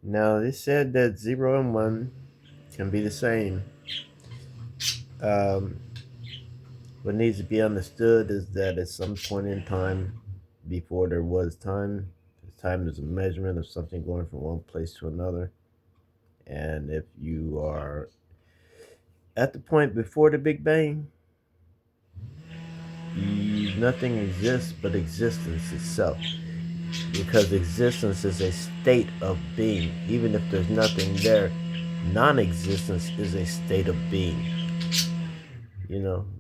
Now, they said that 0 and 1 can be the same. Um, what needs to be understood is that at some point in time, before there was time is a measurement of something going from one place to another. And if you are at the point before the Big Bang, nothing exists but existence itself. Because existence is a state of being. Even if there's nothing there, non existence is a state of being.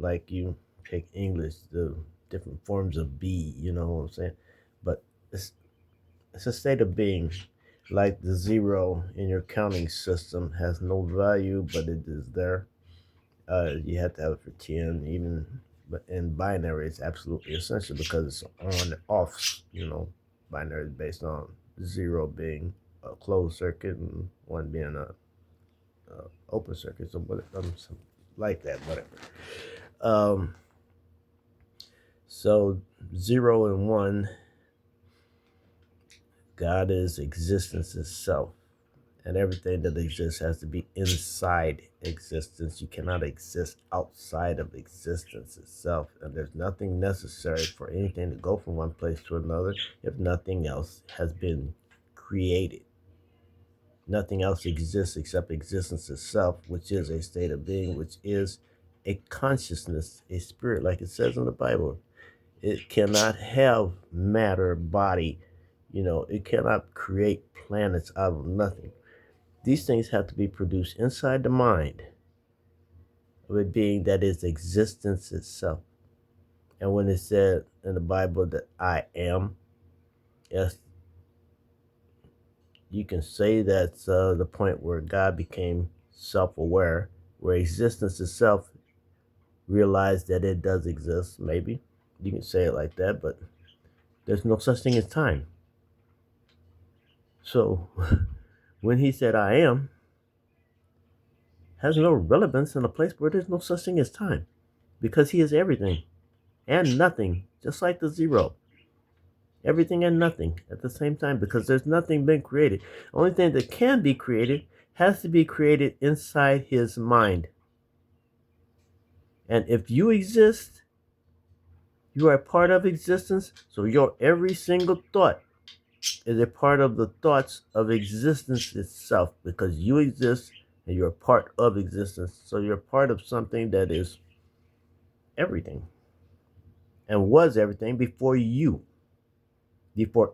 Like you take English, the different forms of be, you know what I'm saying? But it's, it's a state of being. Like the zero in your counting system has no value, but it is there. You have to have it for 10, even, but in binary, it's absolutely essential because it's on and off. Binary is based on zero being a closed circuit and one being a open circuit. So, something like that, whatever. Um, so 0 and 1, God is existence itself. And everything that exists has to be inside existence. You cannot exist outside of existence itself. And there's nothing necessary for anything to go from one place to another if nothing else has been created. Nothing else exists except existence itself, which is a state of being, which is a consciousness, a spirit, like it says in the Bible. It cannot have matter, body. It cannot create planets out of nothing. These things have to be produced inside the mind of a being that is existence itself. And when it said in the Bible that I am, yes, you can say that's the point where God became self aware, where existence itself realized that it does exist, maybe. You can say it like that, but there's no such thing as time. So when he said I am, has no relevance in a place where there's no such thing as time, because he is everything and nothing, just like the zero. Everything and nothing at the same time, because there's nothing been created. Only thing that can be created has to be created inside his mind. And if you exist, you are a part of existence. So your every single thought is a part of the thoughts of existence itself, because you exist and you're a part of existence. So you're part of something that is everything and was everything before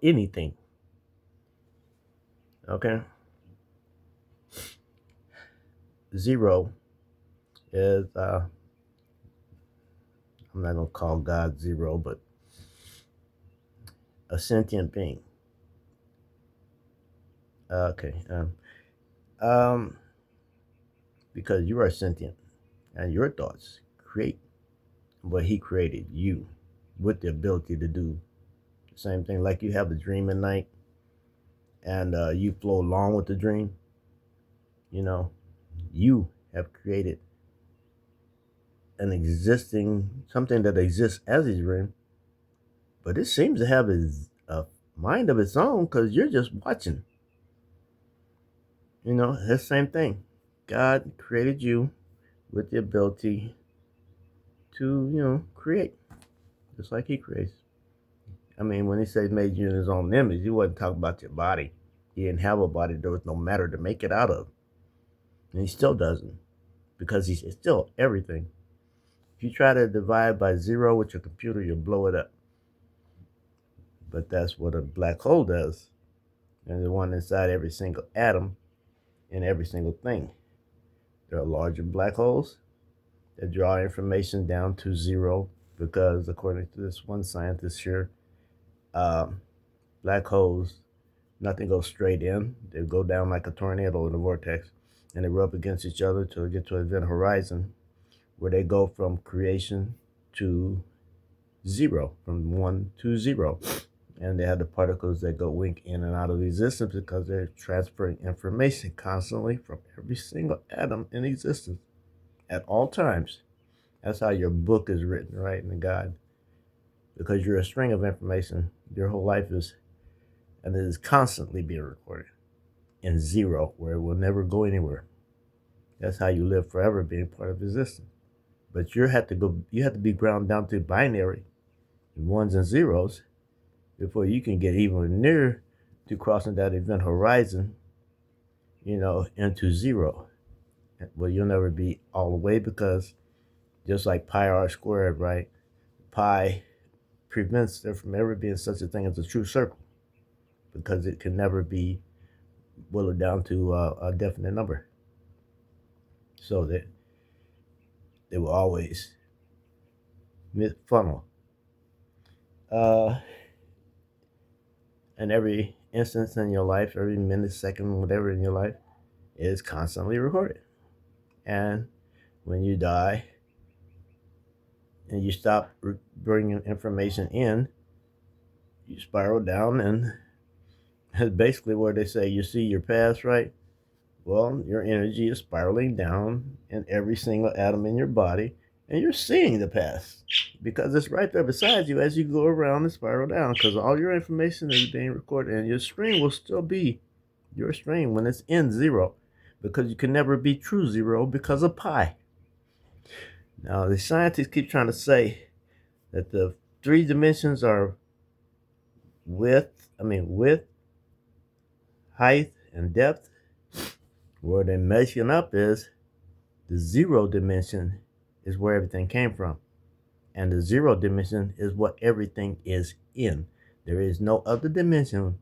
anything. Okay? Zero is I'm not gonna call God zero, but a sentient being. Okay. Um, because you are sentient, and your thoughts create what He created you, with the ability to do the same thing. Like you have a dream at night, and you flow along with the dream. You know, you have created an existing something that exists as a dream, but it seems to have a mind of its own because you're just watching. It's the same thing. God created you with the ability to, create, just like He creates. I mean, when He says made you in His own image, He wasn't talking about your body. He didn't have a body. There was no matter to make it out of. And He still doesn't, because He's still everything. If you try to divide by zero with your computer, you'll blow it up. But that's what a black hole does. And the one inside every single atom and every single thing. There are larger black holes that draw information down to zero because, according to this one scientist here, um, black holes, nothing goes straight in. They go down like a tornado in a vortex, and they rub against each other till they get to an event horizon where they go from creation to zero, from one to zero. And they have the particles that go wink in and out of existence because they're transferring information constantly from every single atom in existence at all times. That's how your book is written, right, in God. Because you're a string of information. Your whole life is, and it is constantly being recorded. in zero, where it will never go anywhere. That's how you live forever, being part of existence. But you have to be ground down to binary, ones and zeros, before you can get even near to crossing that event horizon, into zero. Well, you'll never be all the way, because just like pi r squared, right? Pi prevents there from ever being such a thing as a true circle, because it can never be boiled down to a definite number. So that they will always funnel. And every instance in your life, every minute, second, whatever in your life, is constantly recorded. And when you die and you stop bringing information in, you spiral down, and that's basically where they say you see your past, right? Well, your energy is spiraling down in every single atom in your body, and you're seeing the past because it's right there beside you as you go around and spiral down, because all your information is being recorded, and your stream will still be your stream when it's in zero, because you can never be true zero because of pi. Now, the scientists keep trying to say that the three dimensions are width, height, and depth. Where they're measuring up is the zero dimension is where everything came from. And the zero dimension is what everything is in. There is no other dimension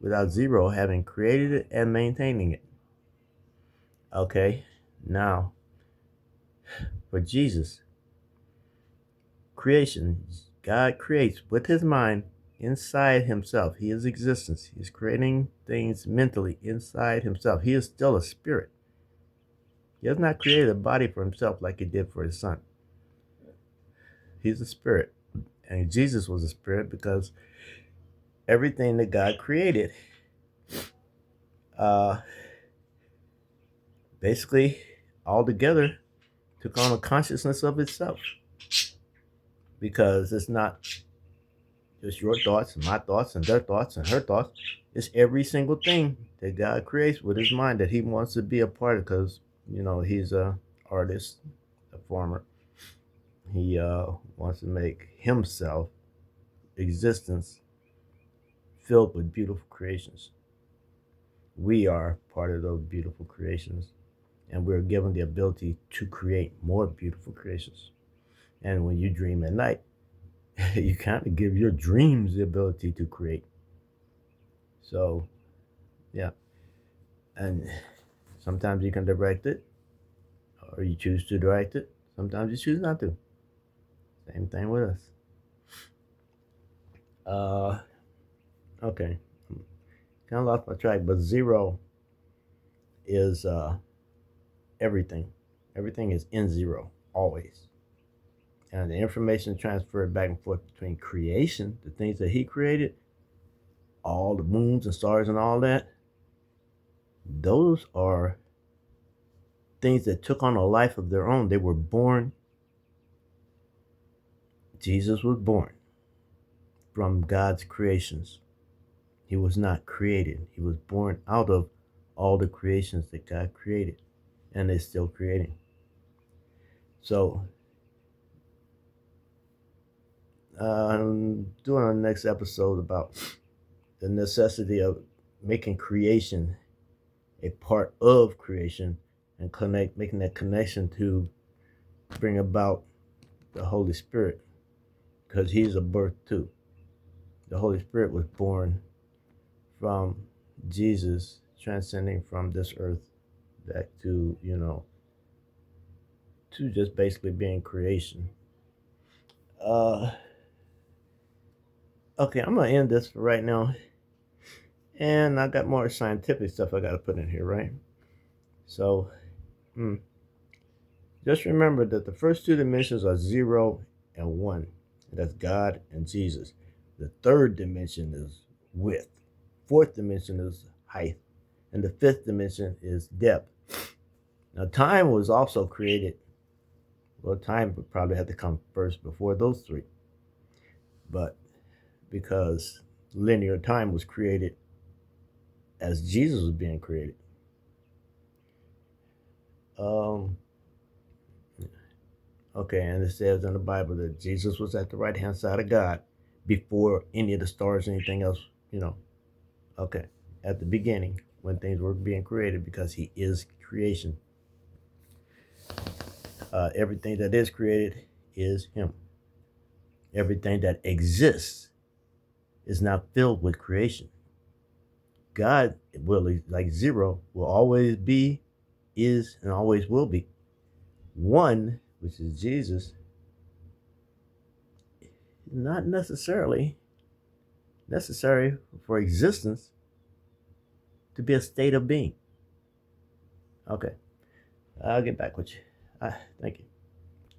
without zero having created it and maintaining it. Okay, now, for Jesus, creation, God creates with his mind inside himself. He is existence. He's creating things mentally inside himself. He is still a spirit. He has not created a body for himself like he did for his son. He's a spirit. And Jesus was a spirit, because everything that God created basically all together took on a consciousness of itself, because it's not just your thoughts and my thoughts and their thoughts and her thoughts. It's every single thing that God creates with his mind that he wants to be a part of, because he's a artist, a former. He wants to make himself existence filled with beautiful creations. We are part of those beautiful creations, and we're given the ability to create more beautiful creations. And when you dream at night, you kind of give your dreams the ability to create. So, yeah. And sometimes you can direct it, or you choose to direct it. Sometimes you choose not to. Same thing with us. Okay. Kind of lost my track, but zero is everything. Everything is in zero, always. And the information transferred back and forth between creation, the things that he created, all the moons and stars and all that, those are things that took on a life of their own. They were born. Jesus was born from God's creations. He was not created. He was born out of all the creations that God created, and is still creating. So, I'm doing our next episode about the necessity of making creation a part of creation, and making that connection to bring about the Holy Spirit, because he's a birth too. The Holy Spirit was born from Jesus, transcending from this earth back to, to just basically being creation. Okay, I'm gonna end this for right now, and I got more scientific stuff I gotta put in here, right? So, just remember that the first two dimensions are 0 and 1. That's God and Jesus. The third dimension is width. Fourth dimension is height. And the fifth dimension is depth. Now, time was also created. Well, time would probably have to come first before those three. But because linear time was created as Jesus was being created. Um, okay, and it says in the Bible that Jesus was at the right hand side of God before any of the stars, anything else, you know. Okay, at the beginning when things were being created, because He is creation. Everything that is created is Him. Everything that exists is not filled with creation. God will, like zero, will always be, is, and always will be. One, which is Jesus, not necessarily necessary for existence to be a state of being. Okay, I'll get back with you. Thank you.